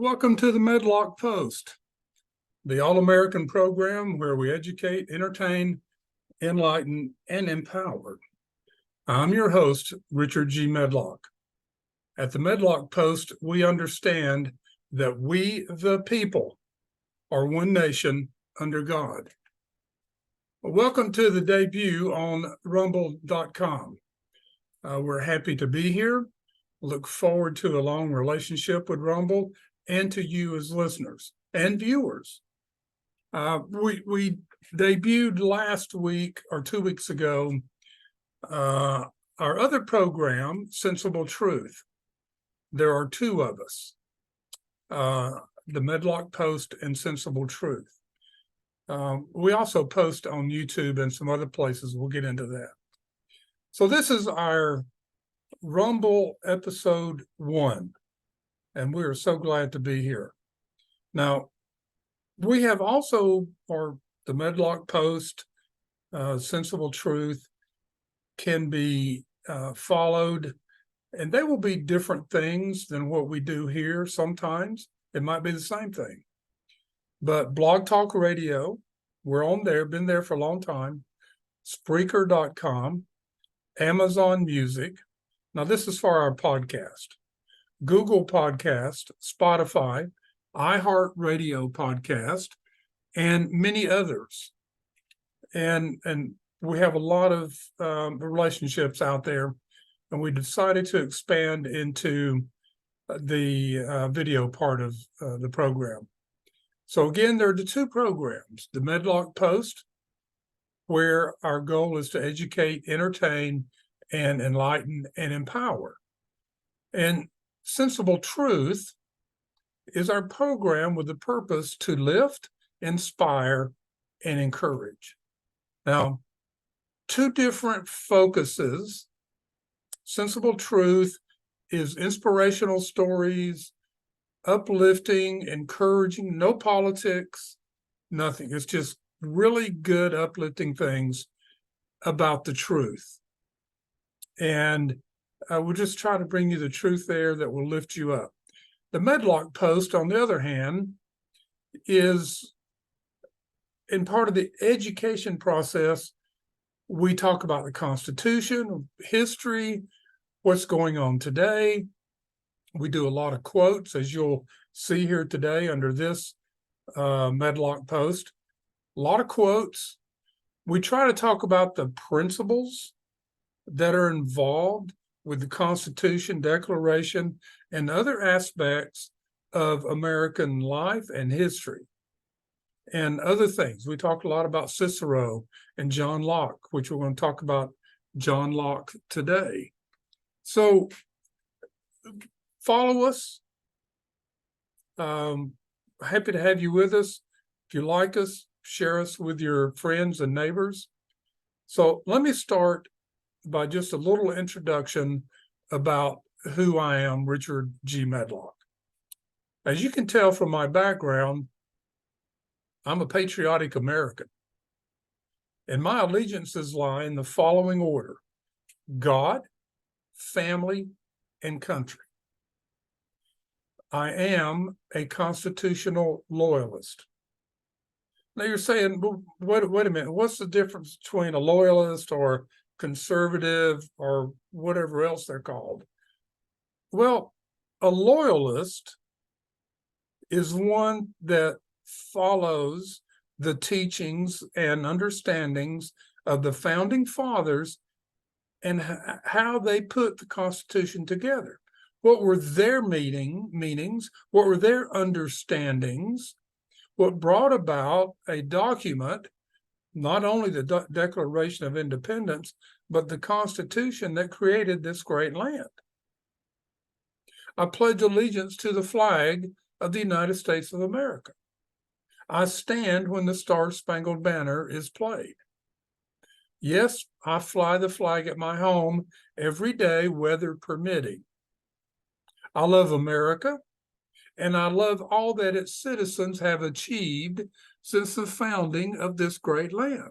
Welcome to the Medlock Post, the all-American program where we educate, entertain, enlighten, and empower. I'm your host, Richard G. Medlock. At the Medlock Post, we understand that we, the people, are one nation under God. Welcome to the debut on rumble.com. We're happy to be here. Look forward to a long relationship with Rumble and to you as listeners and viewers. We debuted last week or 2 weeks ago our other program, Sensible Truth. There are two of us, the Medlock Post and Sensible Truth. We also post on YouTube and some other places. We'll get into that. So this is our Rumble episode 1, and we are so glad to be here. Now, we have also, or the Medlock Post, Sensible Truth, can be followed, and they will be different things than what we do here. Sometimes it might be the same thing. But Blog Talk Radio, we're on there, been there for a long time, Spreaker.com, Amazon Music. Now, this is for our podcast. Google Podcast, Spotify, iHeartRadio Podcast, and many others. And we have a lot of relationships out there, and we decided to expand into the video part of the program. So again, there are the two programs, the Medlock Post, where our goal is to educate, entertain, and enlighten and empower. And Sensible Truth is our program with the purpose to lift, inspire, and encourage. Now, two different focuses. Sensible Truth is inspirational stories, uplifting, encouraging, no politics, nothing. It's just really good, uplifting things about the truth. And we'll just try to bring you the truth there that will lift you up. The Medlock Post, on the other hand, is in part of the education process. We talk about the Constitution, history, what's going on today. We do a lot of quotes, as you'll see here today under this Medlock Post. A lot of quotes. We try to talk about the principles that are involved with the Constitution, Declaration, and other aspects of American life and history and other things. We talk a lot about Cicero and John Locke, which we're going to talk about John Locke today. So follow us. Happy to have you with us. If you like us, share us with your friends and neighbors. So let me start by just a little introduction about who I am, Richard G. Medlock. As you can tell from my background, I'm a patriotic American. And my allegiances lie in the following order: God, family, and country. I am a constitutional loyalist. Now you're saying, well, wait a minute, what's the difference between a loyalist or conservative or whatever else they're called? Well, a loyalist is one that follows the teachings and understandings of the founding fathers and how they put the Constitution together. What were their meanings? What were their understandings? What brought about a document, not only the Declaration of Independence, but the Constitution that created this great land. I pledge allegiance to the flag of the United States of America. I stand when the Star-Spangled Banner is played. Yes, I fly the flag at my home every day, weather permitting. I love America, and I love all that its citizens have achieved since the founding of this great land.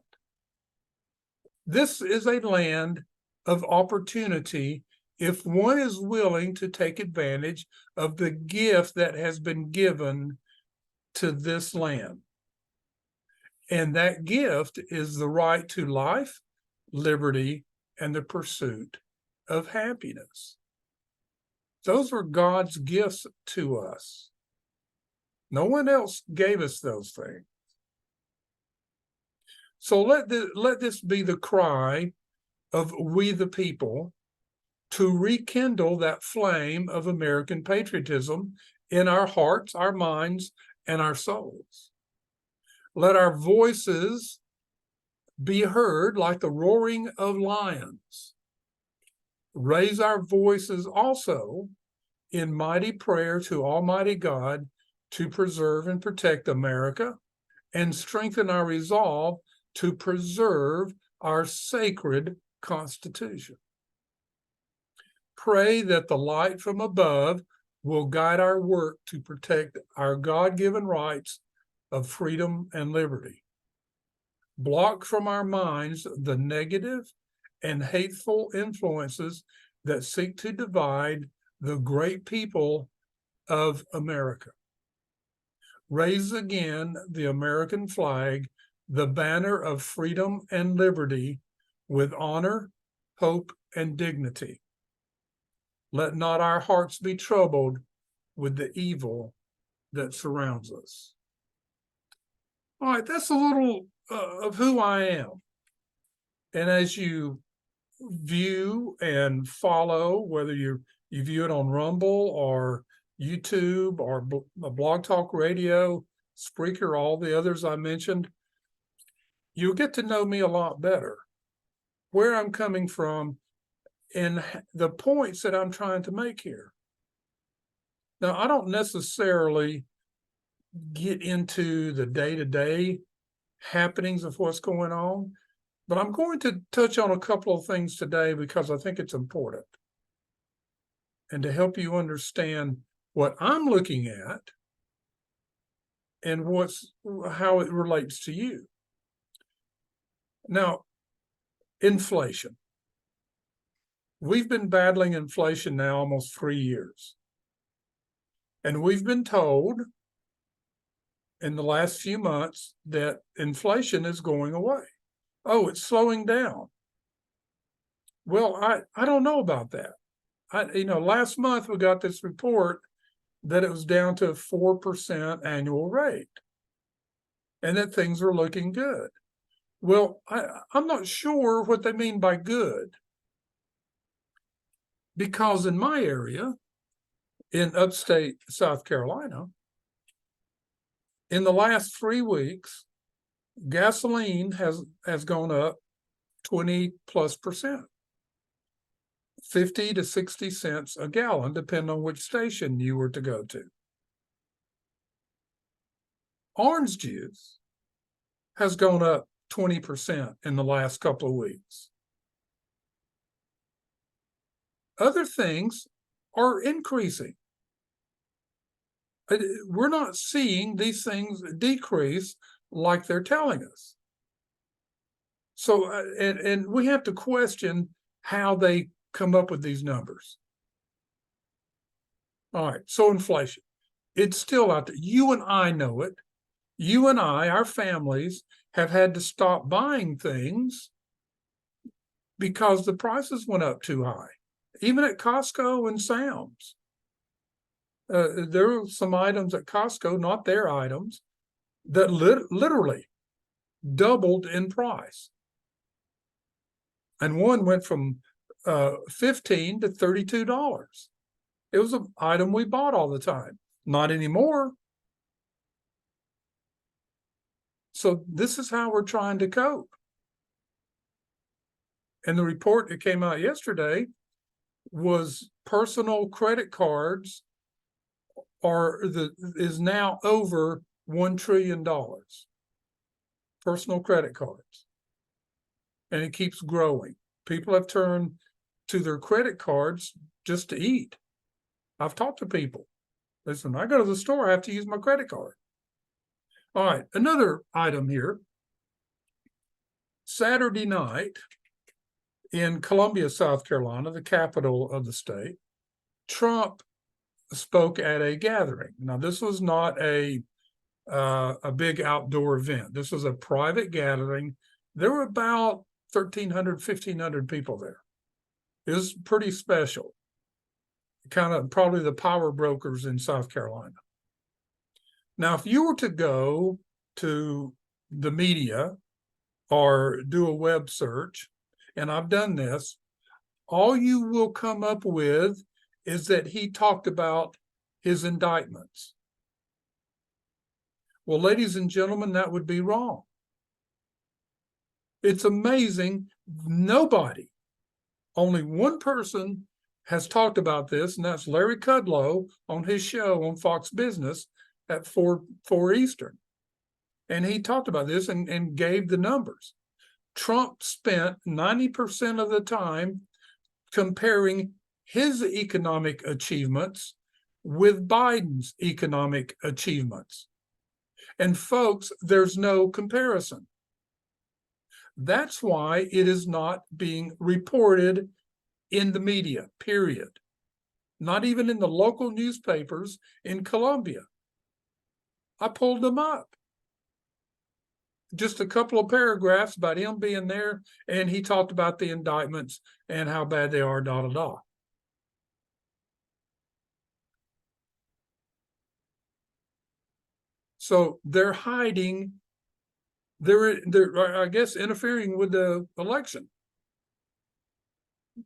This is a land of opportunity if one is willing to take advantage of the gift that has been given to this land. And that gift is the right to life, liberty, and the pursuit of happiness. Those were God's gifts to us. No one else gave us those things. So let this be the cry of we the people to rekindle that flame of American patriotism in our hearts, our minds, and our souls. Let our voices be heard like the roaring of lions. Raise our voices also in mighty prayer to Almighty God to preserve and protect America and strengthen our resolve to preserve our sacred Constitution. Pray that the light from above will guide our work to protect our God-given rights of freedom and liberty. Block from our minds the negative and hateful influences that seek to divide the great people of America. Raise again the American flag, the banner of freedom and liberty, with honor, hope, and dignity. Let not our hearts be troubled with the evil that surrounds us. All right, that's a little of who I am. And as you view and follow, whether you view it on Rumble or YouTube or Blog Talk Radio, Spreaker, all the others I mentioned, you'll get to know me a lot better, where I'm coming from, and the points that I'm trying to make here. Now, I don't necessarily get into the day-to-day happenings of what's going on, but I'm going to touch on a couple of things today because I think it's important, and to help you understand what I'm looking at and how it relates to you. Now, inflation. We've been battling inflation now almost 3 years. And we've been told in the last few months that inflation is going away. Oh, it's slowing down. Well, I don't know about that. Last month we got this report that it was down to a 4% annual rate and that things are looking good. Well, I'm not sure what they mean by good, because in my area, in upstate South Carolina, in the last 3 weeks, gasoline has gone up 20+%, 50 to 60 cents a gallon, depending on which station you were to go to. Orange juice has gone up 20% in the last couple of weeks. Other things are increasing. We're not seeing these things decrease like they're telling us. So, and we have to question how they come up with these numbers. All right, so inflation, it's still out there. You and I know it. You and I, our families, have had to stop buying things because the prices went up too high, even at Costco and Sam's. There are some items at Costco, not their items, that literally doubled in price. And one went from $15 to $32. It was an item we bought all the time. Not anymore. So this is how we're trying to cope. And the report that came out yesterday was personal credit cards is now over $1 trillion. Personal credit cards. And it keeps growing. People have turned to their credit cards just to eat. I've talked to people. Listen, I go to the store, I have to use my credit card. All right, another item here. Saturday night, in Columbia, South Carolina, the capital of the state, Trump spoke at a gathering. Now, this was not a big outdoor event. This was a private gathering. There were about 1,300, 1,500 people there. It was pretty special. Kind of probably the power brokers in South Carolina. Now, if you were to go to the media or do a web search, and I've done this, all you will come up with is that he talked about his indictments. Well, ladies and gentlemen, that would be wrong. It's amazing. Nobody, only one person has talked about this, and that's Larry Kudlow on his show on Fox Business at 4 Eastern. And he talked about this and gave the numbers. Trump spent 90% of the time comparing his economic achievements with Biden's economic achievements. And folks, there's no comparison. That's why it is not being reported in the media, period. Not even in the local newspapers in Columbia. I pulled them up. Just a couple of paragraphs about him being there, and he talked about the indictments and how bad they are, da, da, da. So they're hiding, they're I guess, interfering with the election.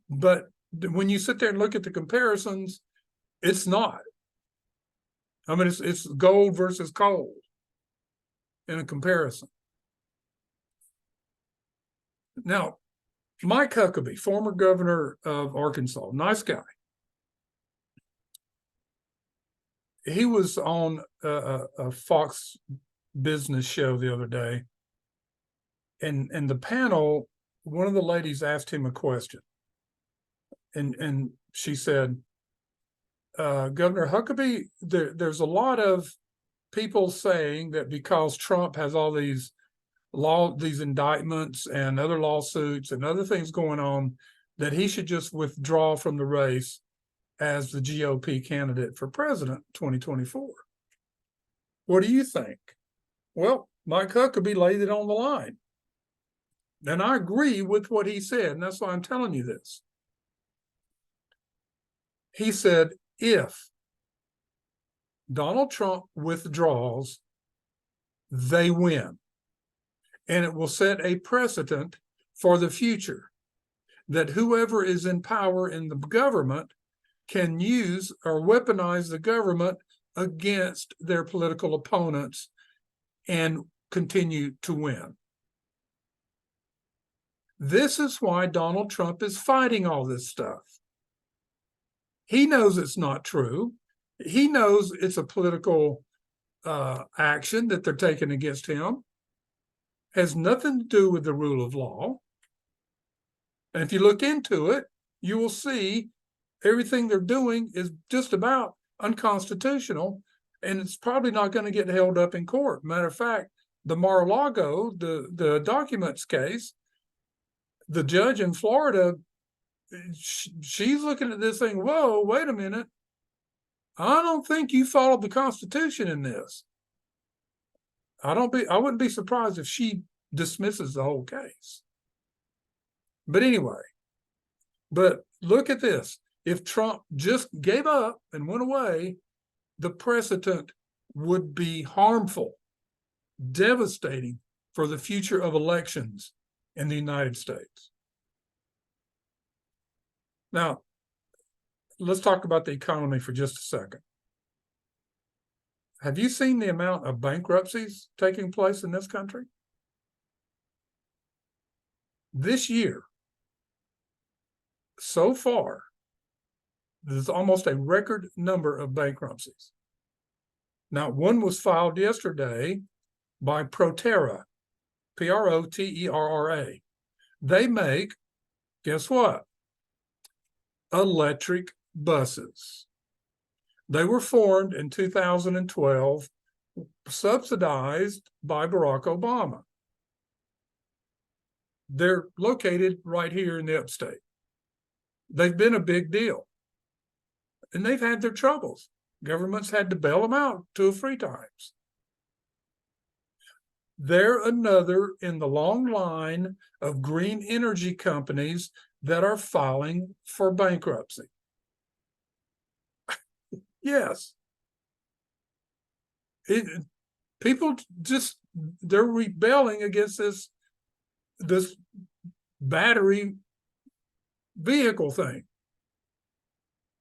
But when you sit there and look at the comparisons, it's not. I mean, it's gold versus coal in a comparison. Now, Mike Huckabee, former governor of Arkansas, nice guy. He was on a Fox Business show the other day, and the panel, one of the ladies asked him a question, and she said, Governor Huckabee, there's a lot of people saying that because Trump has all these indictments and other lawsuits and other things going on, that he should just withdraw from the race as the GOP candidate for president 2024. What do you think? Well, Mike Huckabee laid it on the line. And I agree with what he said, and that's why I'm telling you this. He said, if Donald Trump withdraws, they win. And it will set a precedent for the future that whoever is in power in the government can use or weaponize the government against their political opponents and continue to win. This is why Donald Trump is fighting all this stuff. He knows it's not true. He knows it's a political action that they're taking against him. Has nothing to do with the rule of law. And if you look into it, you will see everything they're doing is just about unconstitutional, and it's probably not going to get held up in court. Matter of fact, the Mar-a-Lago, the documents case, the judge in Florida, she's looking at this thing, whoa, wait a minute. I don't think you followed the Constitution in this. I wouldn't be surprised if she dismisses the whole case. But anyway, look at this. If Trump just gave up and went away, the precedent would be harmful, devastating for the future of elections in the United States. Now, let's talk about the economy for just a second. Have you seen the amount of bankruptcies taking place in this country? This year, so far, there's almost a record number of bankruptcies. Now, one was filed yesterday by Proterra, Proterra. They make, guess what? Electric buses. They were formed in 2012, subsidized by Barack Obama. They're located right here in the upstate. They've been a big deal. And they've had their troubles. Governments had to bail them out 2 or 3 times. They're another in the long line of green energy companies that are filing for bankruptcy. Yes. People just, they're rebelling against this battery vehicle thing.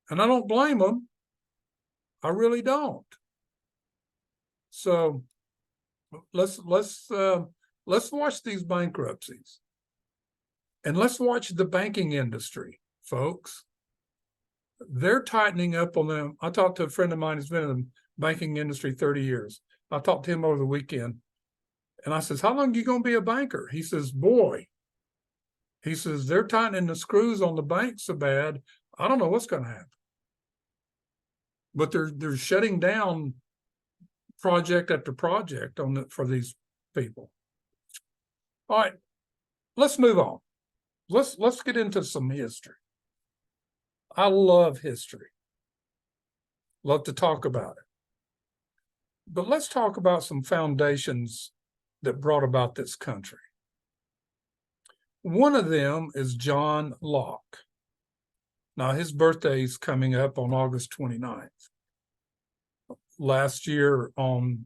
And I don't blame them. I really don't. So let's watch these bankruptcies. And let's watch the banking industry, folks. They're tightening up on them. I talked to a friend of mine who's been in the banking industry 30 years. I talked to him over the weekend. And I says, how long are you going to be a banker? He says, boy. He says, they're tightening the screws on the bank so bad, I don't know what's going to happen. But they're shutting down project after project for these people. All right, let's move on. Let's get into some history. I love history. Love to talk about it. But let's talk about some foundations that brought about this country. One of them is John Locke. Now, his birthday is coming up on August 29th. Last year on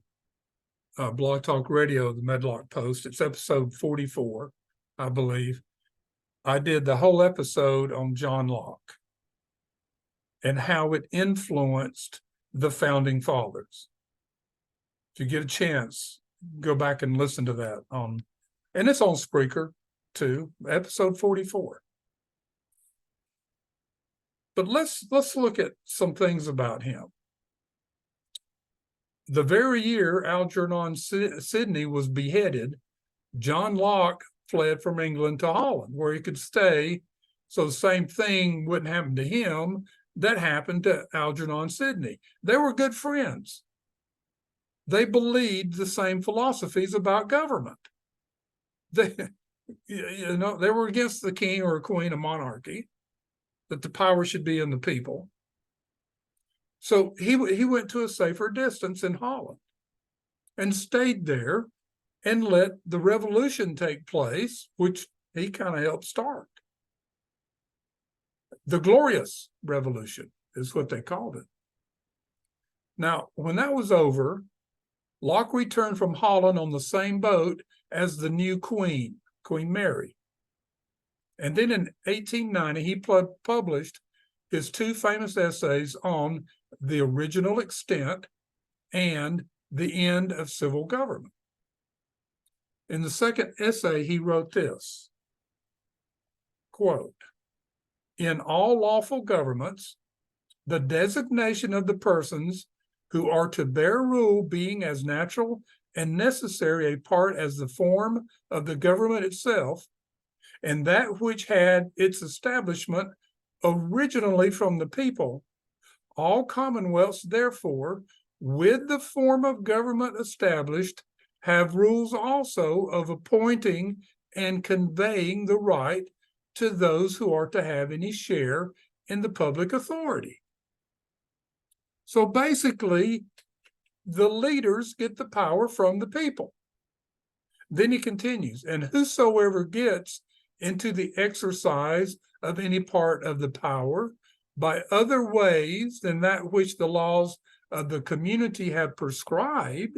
Blog Talk Radio, the Medlock Post, it's episode 44, I believe. I did the whole episode on John Locke and how it influenced the founding fathers. If you get a chance, go back and listen to that and it's on Spreaker too, episode 44. But let's look at some things about him. The very year Algernon Sidney was beheaded, John Locke fled from England to Holland, where he could stay, so the same thing wouldn't happen to him that happened to Algernon Sidney. They were good friends. They believed the same philosophies about government. They were against the king or queen of monarchy, that the power should be in the people. So he went to a safer distance in Holland and stayed there and let the revolution take place, which he kind of helped start. The Glorious Revolution is what they called it. Now, when that was over, Locke returned from Holland on the same boat as the new queen, Queen Mary. And then in 1890, he published his 2 famous essays on the original extent and the end of civil government. In the second essay, he wrote this, quote, "In all lawful governments, the designation of the persons who are to bear rule being as natural and necessary a part as the form of the government itself, and that which had its establishment originally from the people, all commonwealths, therefore, with the form of government established, have rules also of appointing and conveying the right to those who are to have any share in the public authority." So basically, the leaders get the power from the people. Then he continues, "And whosoever gets into the exercise of any part of the power by other ways than that which the laws of the community have prescribed,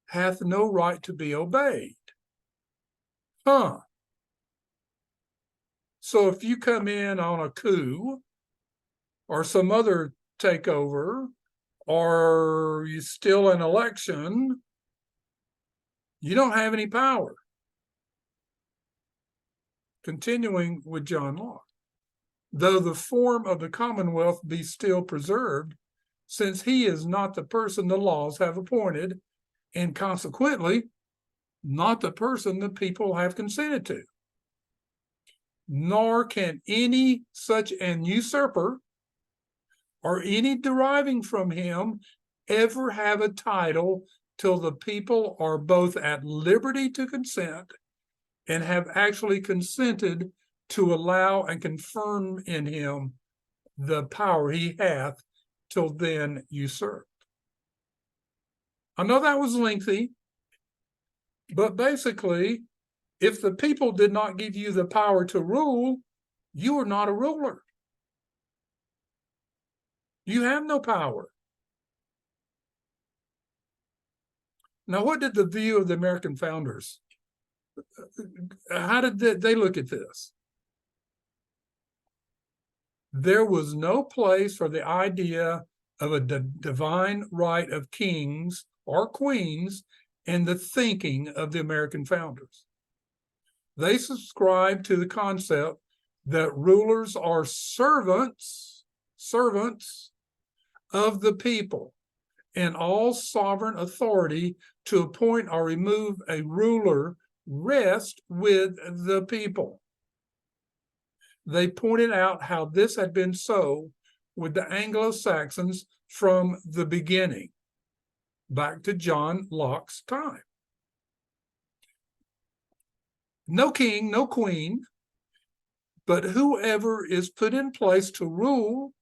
hath no right to be obeyed." So if you come in on a coup or some other takeover, or you steal an election, you don't have any power. Continuing with John Locke, "Though the form of the Commonwealth be still preserved, since he is not the person the laws have appointed, and consequently not the person the people have consented to. Nor can any such an usurper or any deriving from him ever have a title till the people are both at liberty to consent and have actually consented to allow and confirm in him the power he hath till then usurped. I know that was lengthy, but basically, if the people did not give you the power to rule, you are not a ruler. You have no power. Now, what did the view of the American founders, how did they look at this? There was no place for the idea of a divine right of kings or queens in the thinking of the American founders. They subscribed to the concept that rulers are servants of the people, and all sovereign authority to appoint or remove a ruler rests with the people. They pointed out how this had been so with the Anglo-Saxons from the beginning, back to John Locke's time. No king, no queen, but whoever is put in place to rule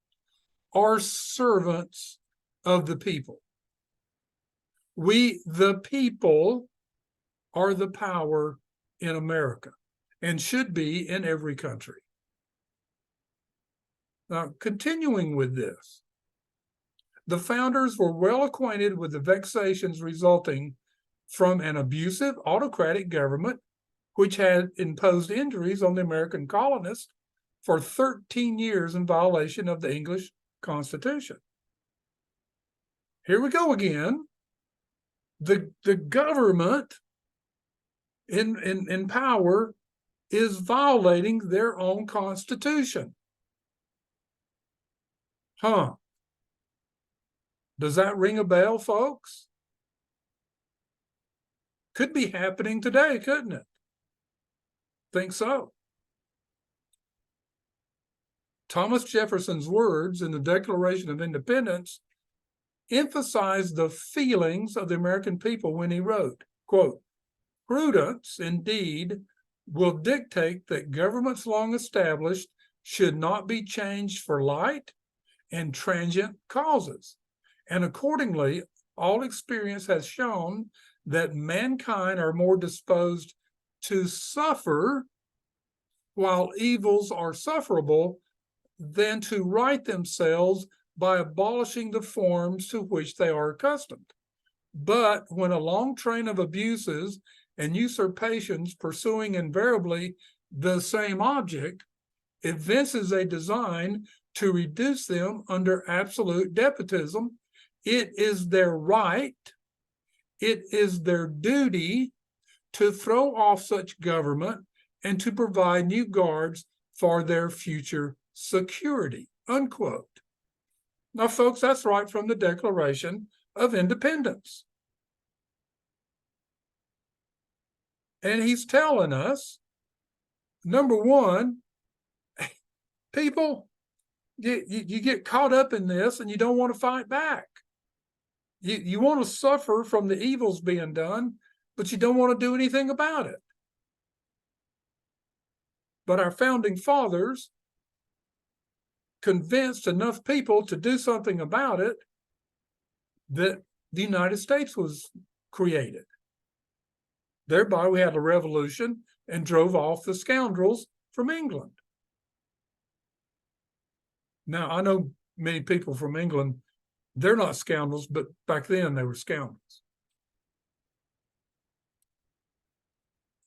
are servants of the people. We, the people, are the power in America and should be in every country. Now, continuing with this, the founders were well acquainted with the vexations resulting from an abusive autocratic government which had imposed injuries on the American colonists for 13 years in violation of the English Constitution. Here we go again. The government in power is violating their own Constitution. Huh? Does that ring a bell, folks? Could be happening today, couldn't it? Think so. Thomas Jefferson's words in the Declaration of Independence emphasized the feelings of the American people when he wrote, quote, "Prudence, indeed, will dictate that governments long established should not be changed for light and transient causes. And accordingly, all experience has shown that mankind are more disposed to suffer while evils are sufferable than to right themselves by abolishing the forms to which they are accustomed. But when a long train of abuses and usurpations pursuing invariably the same object evinces a design to reduce them under absolute despotism, it is their right, it is their duty to throw off such government and to provide new guards for their future security," unquote. Now, folks, that's right from the Declaration of Independence. And he's telling us, number one, people, you get caught up in this and you don't want to fight back. You want to suffer from the evils being done, but you don't want to do anything about it. But our founding fathers convinced enough people to do something about it that the United States was created. Thereby, we had a revolution and drove off the scoundrels from England. Now, I know many people from England, they're not scoundrels, but back then they were scoundrels.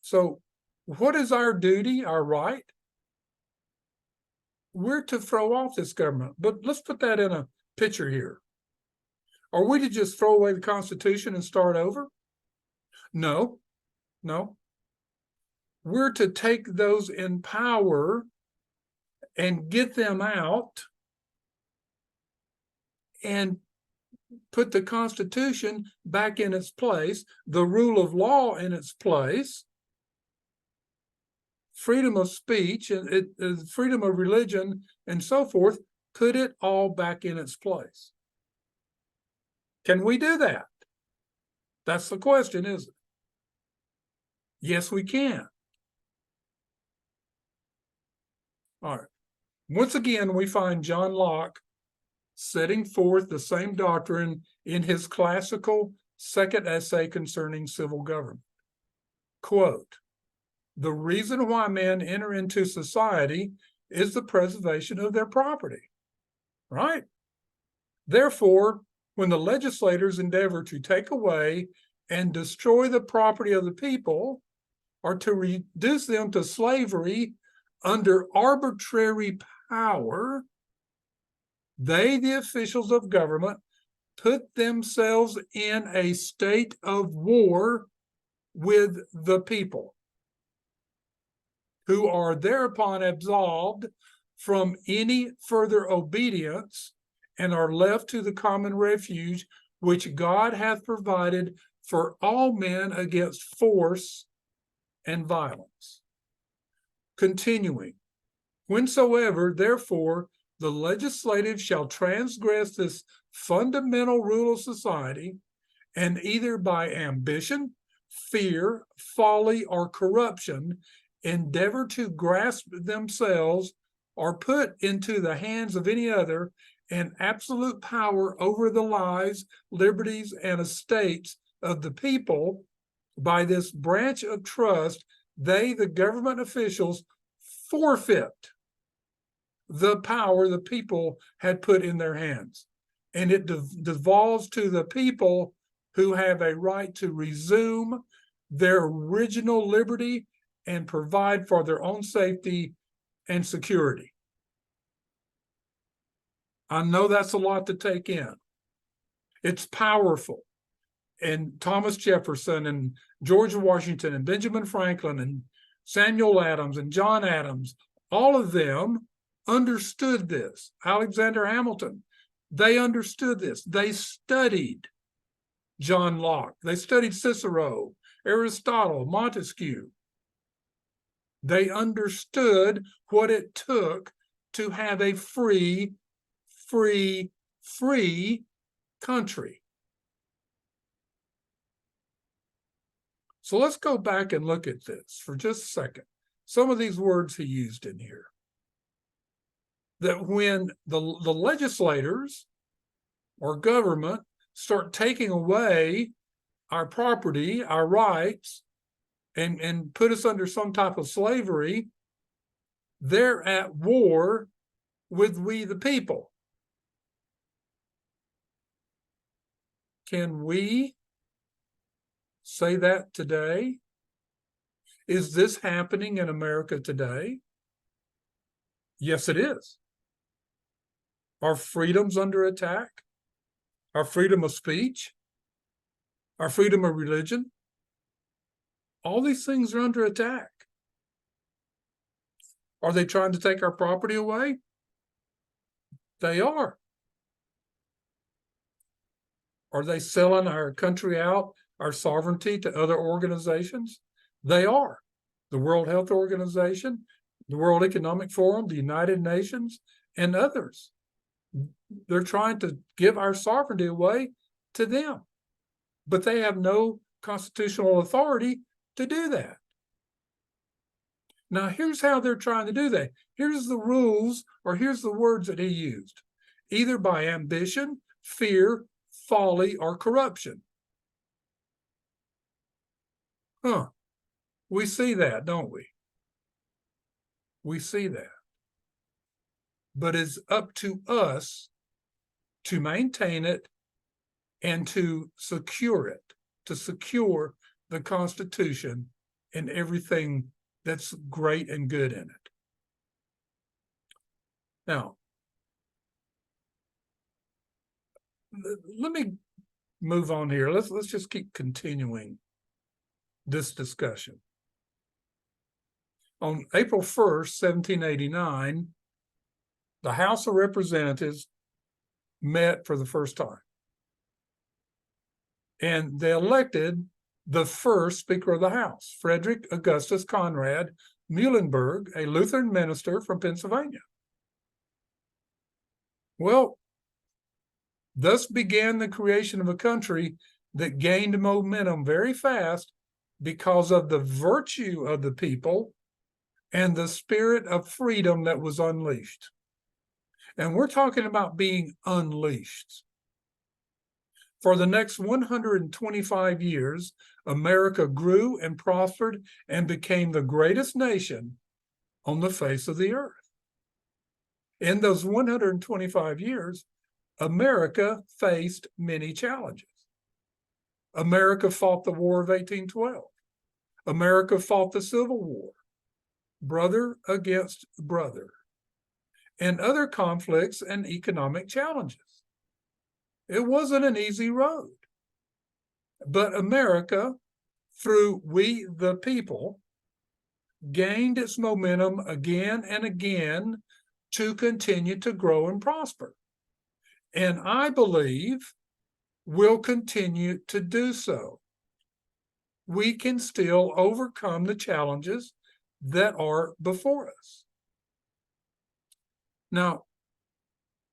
So what is our duty, our right? We're to throw off this government, but let's put that in a picture here. Are we to just throw away the Constitution and start over? No. We're to take those in power and get them out and put the Constitution back in its place, the rule of law in its place, freedom of speech, and freedom of religion, and so forth, put it all back in its place. Can we do that? That's the question, isn't it? Yes, we can. All right. Once again, we find John Locke setting forth the same doctrine in his classical second essay concerning civil government. Quote, "The reason why men enter into society is the preservation of their property." Right? Therefore, when the legislators endeavor to take away and destroy the property of the people, or to reduce them to slavery under arbitrary power, they, the officials of government, put themselves in a state of war with the people, who are thereupon absolved from any further obedience and are left to the common refuge which God hath provided for all men against force and violence. Continuing, whensoever, therefore, the legislative shall transgress this fundamental rule of society, and either by ambition, fear, folly, or corruption, endeavor to grasp themselves or put into the hands of any other an absolute power over the lives, liberties, and estates of the people, by this branch of trust, they, the government officials, forfeit the power the people had put in their hands. And it devolves to the people, who have a right to resume their original liberty and provide for their own safety and security. I know that's a lot to take in. It's powerful. And Thomas Jefferson and George Washington and Benjamin Franklin and Samuel Adams and John Adams, all of them understood this. Alexander Hamilton, they understood this. They studied John Locke. They studied Cicero, Aristotle, Montesquieu. They understood what it took to have a free country. So let's go back and look at this for just a second. Some of these words he used in here. That when the legislators or government start taking away our property, our rights, and put us under some type of slavery, they're at war with we the people. Can we say that today? Is this happening in America today? Yes, it is. Are freedoms under attack? Our freedom of speech? Our freedom of religion? All these things are under attack. Are they trying to take our property away? They are. Are they selling our country out, our sovereignty, to other organizations? They are. The World Health Organization, the World Economic Forum, the United Nations, and others. They're trying to give our sovereignty away to them, but they have no constitutional authority to do that. Now, here's how they're trying to do that. Here's the rules, or here's the words that he used. Either by ambition, fear, folly, or corruption. We see that, don't we? We see that. But it's up to us to maintain it and to secure the Constitution and everything that's great and good in it. Now, let me move on here. Let's just keep continuing this discussion. On April 1st, 1789, the House of Representatives met for the first time. And they elected the first Speaker of the House, Frederick Augustus Conrad Muhlenberg, a Lutheran minister from Pennsylvania. Well, thus began the creation of a country that gained momentum very fast because of the virtue of the people and the spirit of freedom that was unleashed. And we're talking about being unleashed. For the next 125 years, America grew and prospered and became the greatest nation on the face of the earth. In those 125 years, America faced many challenges. America fought the War of 1812. America fought the Civil War, brother against brother, and other conflicts and economic challenges. It wasn't an easy road. But America, through we the people, gained its momentum again and again to continue to grow and prosper. And I believe will continue to do so. We can still overcome the challenges that are before us. Now,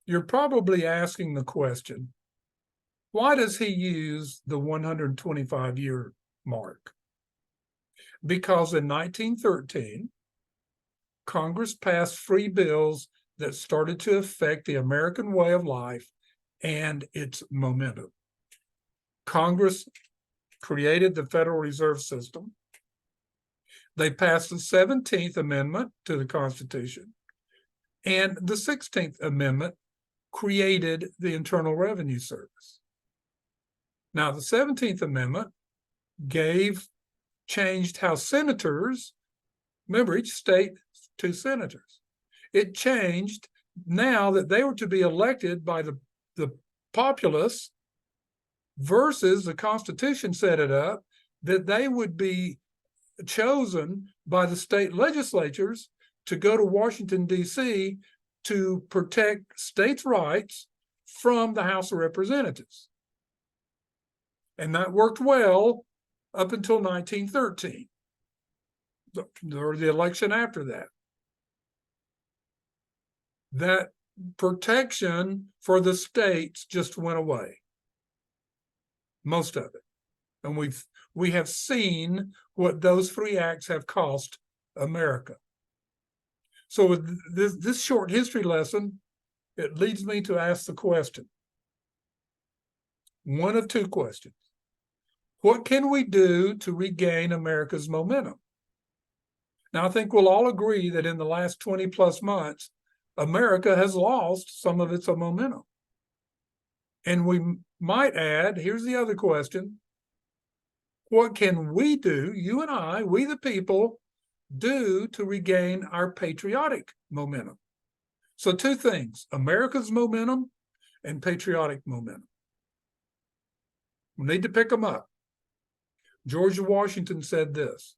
you're probably asking the question, why does he use the 125-year mark? Because in 1913, Congress passed free bills that started to affect the American way of life and its momentum. Congress created the Federal Reserve System. They passed the 17th Amendment to the Constitution, and the 16th Amendment created the Internal Revenue Service. Now, the 17th Amendment changed how senators, remember, each state, 2 senators. It changed now that they were to be elected by the populace versus the Constitution set it up that they would be chosen by the state legislatures to go to Washington, D.C. to protect states' rights from the House of Representatives. And that worked well up until 1913, or the election after that. That protection for the states just went away, most of it. And we have seen what those 3 acts have cost America. So with this short history lesson, it leads me to ask the question, one of 2 questions. What can we do to regain America's momentum? Now, I think we'll all agree that in the last 20 plus months, America has lost some of its momentum. And we might add, here's the other question. What can we do, you and I, we the people, do to regain our patriotic momentum? So 2 things, America's momentum and patriotic momentum. We need to pick them up. George Washington said this,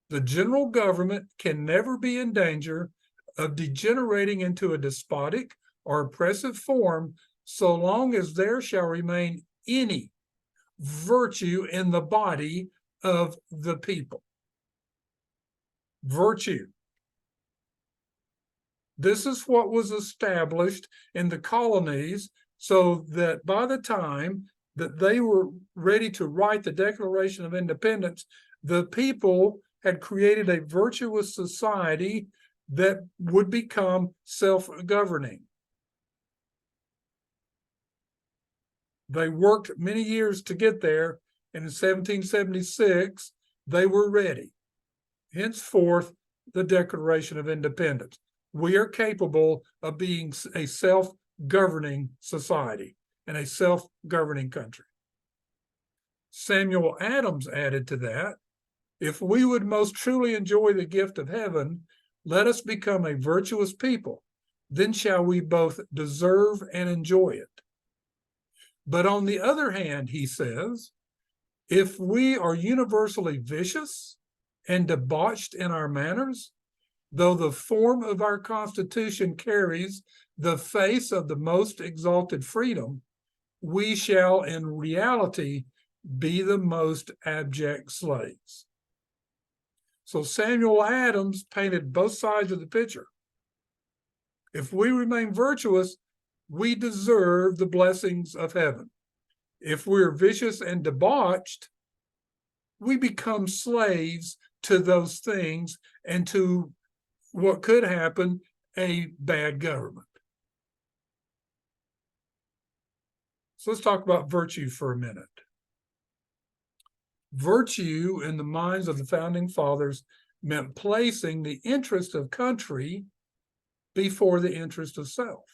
the general government can never be in danger of degenerating into a despotic or oppressive form so long as there shall remain any virtue in the body of the people. Virtue. This is what was established in the colonies so that by the time that they were ready to write the Declaration of Independence, the people had created a virtuous society that would become self-governing. They worked many years to get there, and in 1776, they were ready. Henceforth, the Declaration of Independence. We are capable of being a self-governing society and a self-governing country. Samuel Adams added to that, if we would most truly enjoy the gift of heaven, let us become a virtuous people, then shall we both deserve and enjoy it. But on the other hand, he says, if we are universally vicious and debauched in our manners, though the form of our Constitution carries the face of the most exalted freedom, we shall in reality be the most abject slaves. So Samuel Adams painted both sides of the picture. If we remain virtuous, we deserve the blessings of heaven. If we're vicious and debauched, we become slaves to those things and to what could happen, a bad government. So let's talk about virtue for a minute. Virtue in the minds of the founding fathers meant placing the interest of country before the interest of self.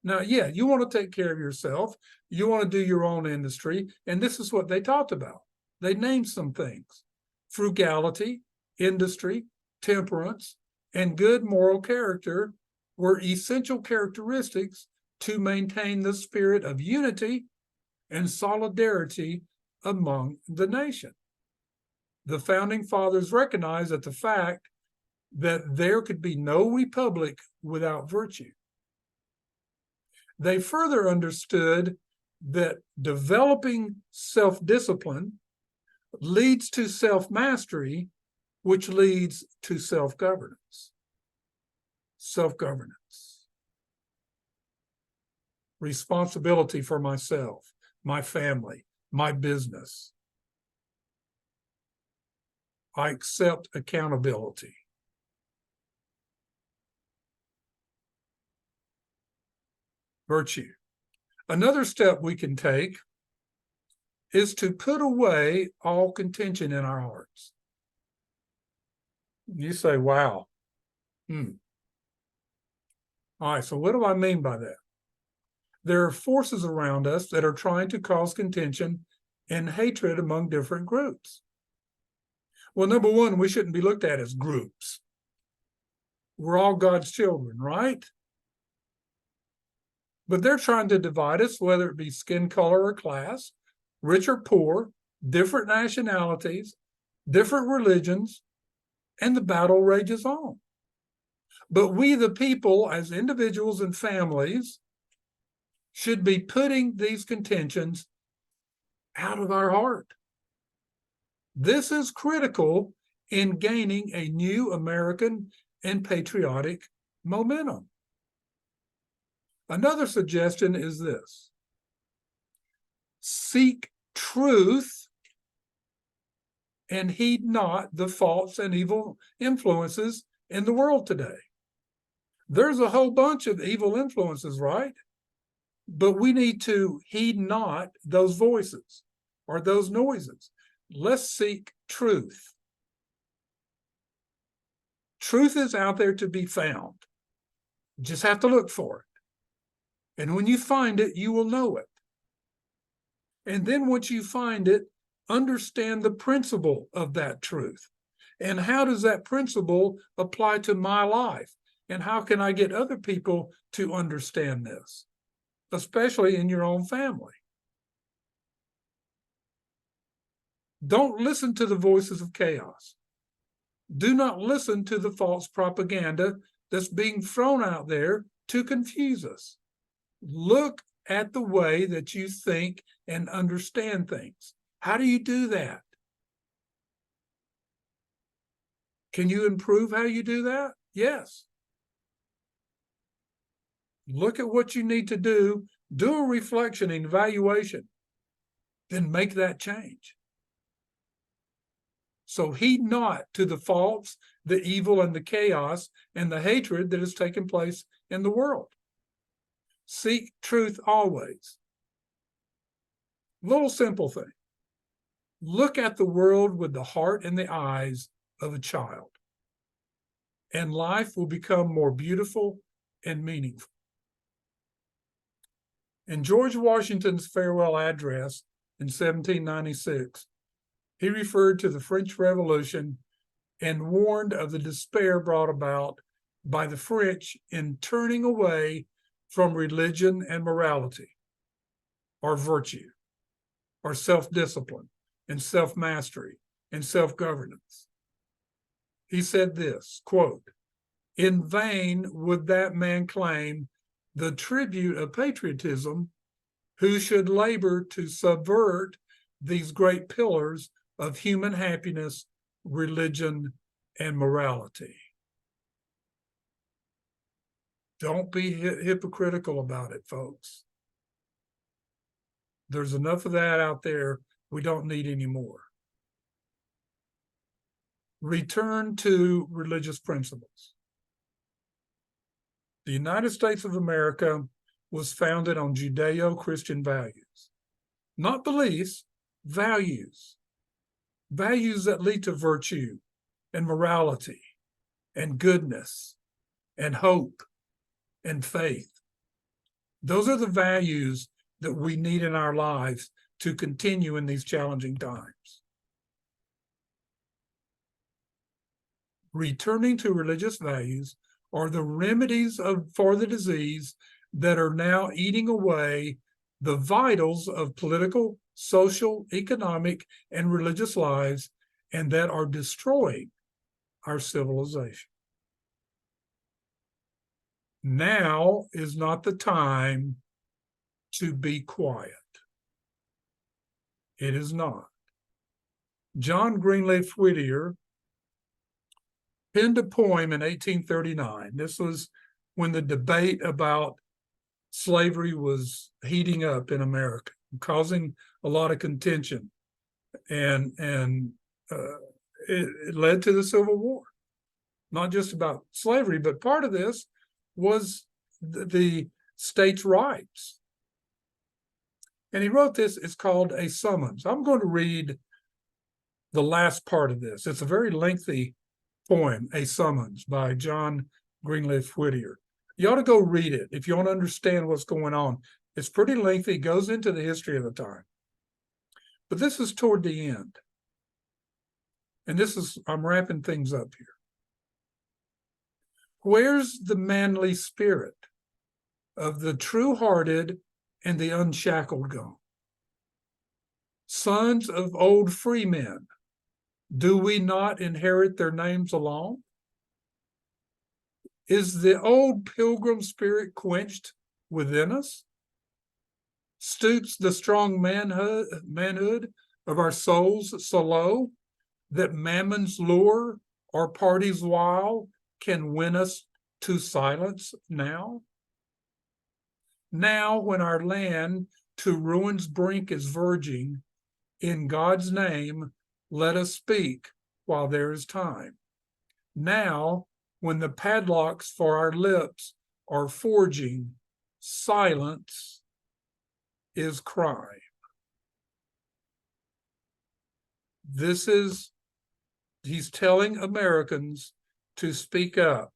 Now, yeah, you want to take care of yourself. You want to do your own industry. And this is what they talked about. They named some things: frugality, industry, temperance, and good moral character were essential characteristics to maintain the spirit of unity and solidarity among the nation. The founding fathers recognized that the fact that there could be no republic without virtue. They further understood that developing self-discipline leads to self-mastery, which leads to self-governance. Self-governance. Responsibility for myself, my family, my business. I accept accountability. Virtue. Another step we can take is to put away all contention in our hearts. You say, wow. All right, so what do I mean by that? There are forces around us that are trying to cause contention and hatred among different groups. Well, number one, we shouldn't be looked at as groups. We're all God's children, right? But they're trying to divide us, whether it be skin color or class, rich or poor, different nationalities, different religions, and the battle rages on. But we, the people, as individuals and families, should be putting these contentions out of our heart. This is critical in gaining a new American and patriotic momentum. Another suggestion is this: seek truth and heed not the false and evil influences in the world today. There's a whole bunch of evil influences, right? But we need to heed not those voices or those noises. Let's seek truth. Truth is out there to be found. You just have to look for it. And when you find it, you will know it. And then once you find it, understand the principle of that truth. And how does that principle apply to my life? And how can I get other people to understand this, especially in your own family? Don't listen to the voices of chaos. Do not listen to the false propaganda that's being thrown out there to confuse us. Look at the way that you think and understand things. How do you do that? Can you improve how you do that? Yes. Look at what you need to do a reflection and evaluation, then make that change. So heed not to the faults, the evil, and the chaos, and the hatred that has taken place in the world. Seek truth always. Little simple thing. Look at the world with the heart and the eyes of a child, and life will become more beautiful and meaningful. In George Washington's farewell address in 1796, he referred to the French Revolution and warned of the despair brought about by the French in turning away from religion and morality, or virtue, or self-discipline, and self-mastery, and self-governance. He said this, quote, "In vain would that man claim the tribute of patriotism who should labor to subvert these great pillars of human happiness, religion, and morality." Don't be hypocritical about it, folks. There's enough of that out there. We don't need any more. return to religious principles. The United States of America was founded on Judeo-Christian values, not beliefs, values. Values that lead to virtue and morality and goodness and hope and faith. Those are the values that we need in our lives to continue in these challenging times. Returning to religious values are the remedies for the disease that are now eating away the vitals of political, social, economic, and religious lives, and that are destroying our civilization. Now is not the time to be quiet. It is not. John Greenleaf Whittier penned a poem in 1839. This was when the debate about slavery was heating up in America, causing a lot of contention, and it led to the Civil War. Not just about slavery, but part of this was the states' rights. And he wrote this. It's called A Summons. I'm going to read the last part of this. It's a very lengthy poem, A Summons, by John Greenleaf Whittier. You ought to go read it if you want to understand what's going on. It's pretty lengthy, goes into the history of the time. But this is toward the end. And I'm wrapping things up here. Where's the manly spirit of the true-hearted and the unshackled gone? Sons of old freemen, do we not inherit their names alone? Is the old pilgrim spirit quenched within us? Stoops the strong manhood of our souls so low that mammon's lure or party's wile can win us to silence now? Now, when our land to ruin's brink is verging, in God's name, let us speak while there is time. Now, when the padlocks for our lips are forging, silence is crime. He's telling Americans to speak up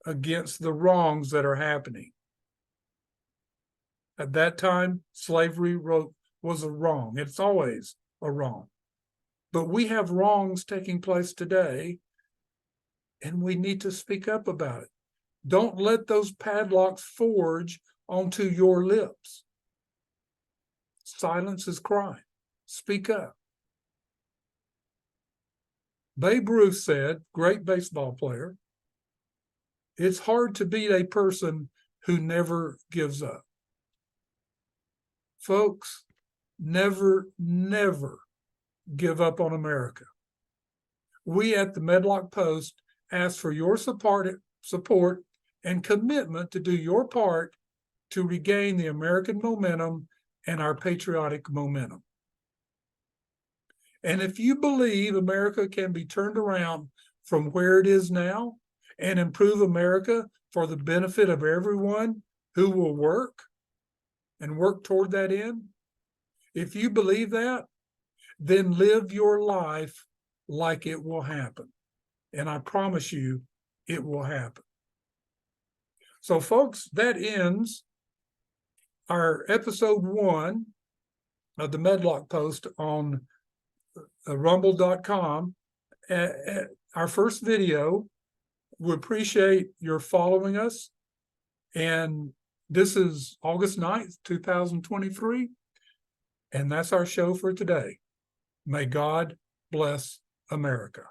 against the wrongs that are happening. At that time, slavery was a wrong. It's always a wrong. But we have wrongs taking place today, and we need to speak up about it. Don't let those padlocks forge onto your lips. Silence is crime. Speak up. Babe Ruth said, great baseball player, it's hard to beat a person who never gives up. Folks, never, never give up on America. We at the Medlock Post ask for your support and commitment to do your part to regain the American momentum and our patriotic momentum. And if you believe America can be turned around from where it is now and improve America for the benefit of everyone who will work and work toward that end, if you believe that, then live your life like it will happen. And I promise you, it will happen. So, folks, that ends our episode 1 of the Medlock Post on rumble.com. Our first video. We appreciate your following us. And this is August 9th, 2023. And that's our show for today. May God bless America.